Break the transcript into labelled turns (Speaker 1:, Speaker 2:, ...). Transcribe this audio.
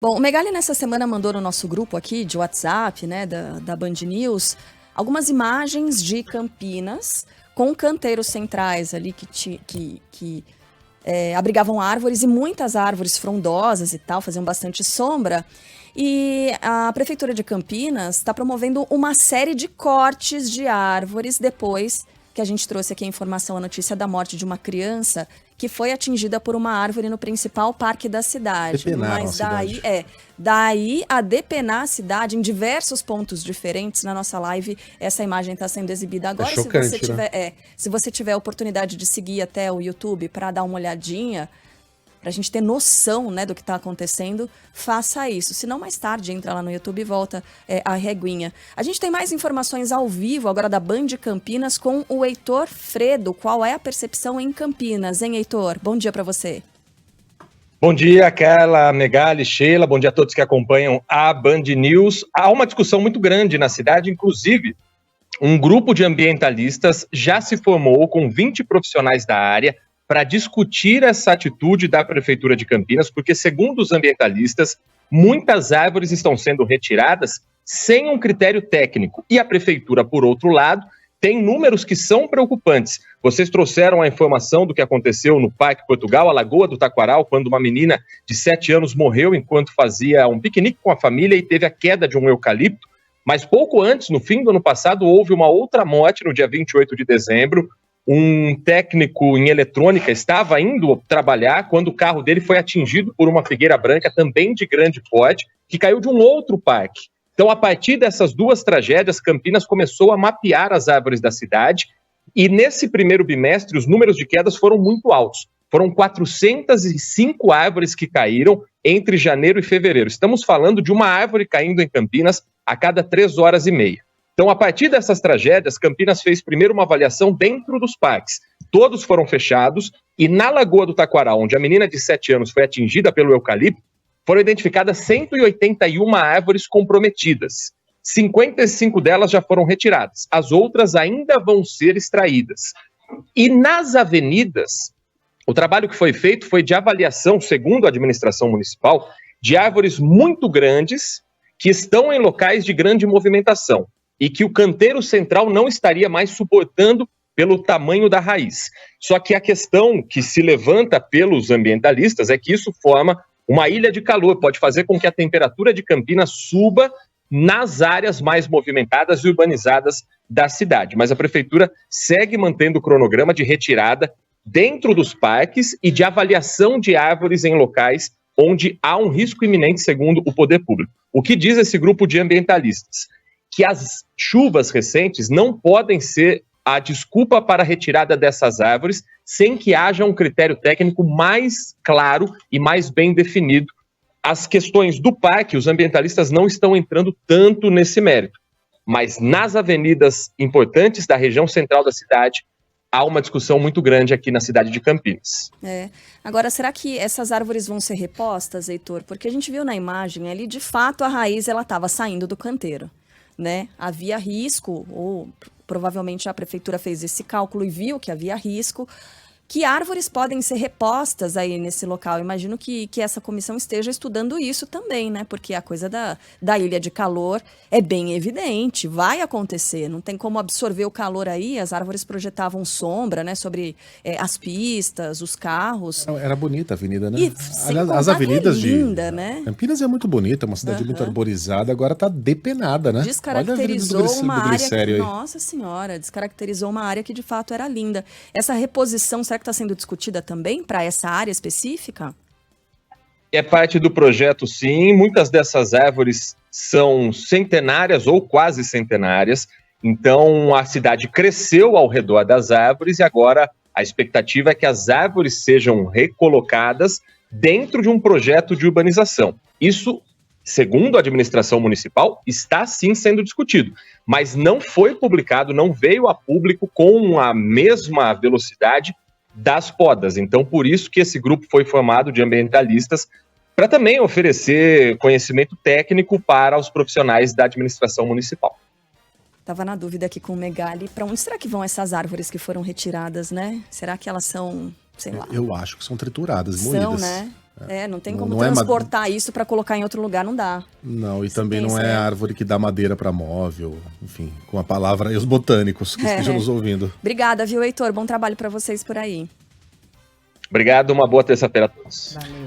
Speaker 1: Bom, o Megali nessa semana mandou no nosso grupo aqui de WhatsApp, né, da Band News, algumas imagens de Campinas com canteiros centrais ali que abrigavam árvores e muitas árvores frondosas e tal, faziam bastante sombra. E a Prefeitura de Campinas está promovendo uma série de cortes de árvores depois que a gente trouxe aqui a informação, a notícia da morte de uma criança que foi atingida por uma árvore no principal parque da cidade.
Speaker 2: Depenaram
Speaker 1: Mas
Speaker 2: a cidade.
Speaker 1: daí a depenar a cidade em diversos pontos diferentes. Na nossa live, essa imagem está sendo exibida agora.
Speaker 2: Chocante,
Speaker 1: se você tiver,
Speaker 2: né?
Speaker 1: se você tiver a oportunidade de seguir até o YouTube para dar uma olhadinha, para a gente ter noção, né, do que está acontecendo, faça isso. Se não, mais tarde, entra lá no YouTube e volta a reguinha. A gente tem mais informações ao vivo agora da Band Campinas com o Heitor Fredo. Qual é a percepção em Campinas, hein, Heitor? Bom dia para você.
Speaker 3: Bom dia, Carla, Megali, Sheila. Bom dia a todos que acompanham a Band News. Há uma discussão muito grande na cidade, inclusive um grupo de ambientalistas já se formou com 20 profissionais da área para discutir essa atitude da Prefeitura de Campinas, porque, segundo os ambientalistas, muitas árvores estão sendo retiradas sem um critério técnico. E a Prefeitura, por outro lado, tem números que são preocupantes. Vocês trouxeram a informação do que aconteceu no Parque Portugal, a Lagoa do Taquaral, quando uma menina de 7 anos morreu enquanto fazia um piquenique com a família e teve a queda de um eucalipto. Mas pouco antes, no fim do ano passado, houve uma outra morte no dia 28 de dezembro. Um técnico em eletrônica estava indo trabalhar quando o carro dele foi atingido por uma figueira branca, também de grande porte, que caiu de um outro parque. Então, a partir dessas duas tragédias, Campinas começou a mapear as árvores da cidade e, nesse primeiro bimestre, os números de quedas foram muito altos. Foram 405 árvores que caíram entre janeiro e fevereiro. Estamos falando de uma árvore caindo em Campinas a cada 3 horas e meia. Então, a partir dessas tragédias, Campinas fez primeiro uma avaliação dentro dos parques. Todos foram fechados e na Lagoa do Taquaral, onde a menina de 7 anos foi atingida pelo eucalipto, foram identificadas 181 árvores comprometidas. 55 delas já foram retiradas. As outras ainda vão ser extraídas. E nas avenidas, o trabalho que foi feito foi de avaliação, segundo a administração municipal, de árvores muito grandes que estão em locais de grande movimentação e que o canteiro central não estaria mais suportando pelo tamanho da raiz. Só que a questão que se levanta pelos ambientalistas é que isso forma uma ilha de calor, pode fazer com que a temperatura de Campinas suba nas áreas mais movimentadas e urbanizadas da cidade. Mas a prefeitura segue mantendo o cronograma de retirada dentro dos parques e de avaliação de árvores em locais onde há um risco iminente, segundo o poder público. O que diz esse grupo de ambientalistas? Que as chuvas recentes não podem ser a desculpa para a retirada dessas árvores sem que haja um critério técnico mais claro e mais bem definido. As questões do parque, os ambientalistas não estão entrando tanto nesse mérito, mas nas avenidas importantes da região central da cidade, há uma discussão muito grande aqui na cidade de Campinas.
Speaker 1: Agora, será que essas árvores vão ser repostas, Heitor? Porque a gente viu na imagem ali, de fato, a raiz ela estava saindo do canteiro. Né? Havia risco, ou provavelmente a prefeitura fez esse cálculo e viu que havia risco. Que árvores podem ser repostas aí nesse local? Imagino que essa comissão esteja estudando isso também, né? Porque a coisa da ilha de calor é bem evidente, vai acontecer. Não tem como absorver o calor aí. As árvores projetavam sombra, né? Sobre as pistas, os carros.
Speaker 2: Era bonita a avenida, né?
Speaker 1: E
Speaker 2: As avenidas
Speaker 1: linda, né?
Speaker 2: Campinas é muito bonita, uma cidade muito arborizada, agora tá depenada, né?
Speaker 1: Descaracterizou uma área que,
Speaker 2: aí.
Speaker 1: nossa senhora, descaracterizou uma área que de fato era linda. Essa reposição, será que está sendo discutida também para essa área específica?
Speaker 3: É parte do projeto, sim. Muitas dessas árvores são centenárias ou quase centenárias. Então, a cidade cresceu ao redor das árvores e agora a expectativa é que as árvores sejam recolocadas dentro de um projeto de urbanização. Isso, segundo a administração municipal, está sim sendo discutido, mas não foi publicado, não veio a público com a mesma velocidade das podas. Então, por isso que esse grupo foi formado de ambientalistas para também oferecer conhecimento técnico para os profissionais da administração municipal.
Speaker 1: Estava na dúvida aqui com o Megali, para onde será que vão essas árvores que foram retiradas, né? Será que elas são, sei lá...
Speaker 2: Eu acho que são trituradas, moídas.
Speaker 1: São, né? Não tem
Speaker 2: Não-
Speaker 1: como
Speaker 2: não é
Speaker 1: transportar isso para colocar em outro lugar, não dá.
Speaker 2: Não, e
Speaker 1: Você
Speaker 2: também não
Speaker 1: pensa,
Speaker 2: é
Speaker 1: né?
Speaker 2: árvore que dá madeira para móvel, enfim, com a palavra aí os botânicos que estejam nos ouvindo.
Speaker 1: Obrigada, viu, Heitor? Bom trabalho para vocês por aí.
Speaker 3: Obrigado, uma boa terça-feira a todos.
Speaker 1: Valeu.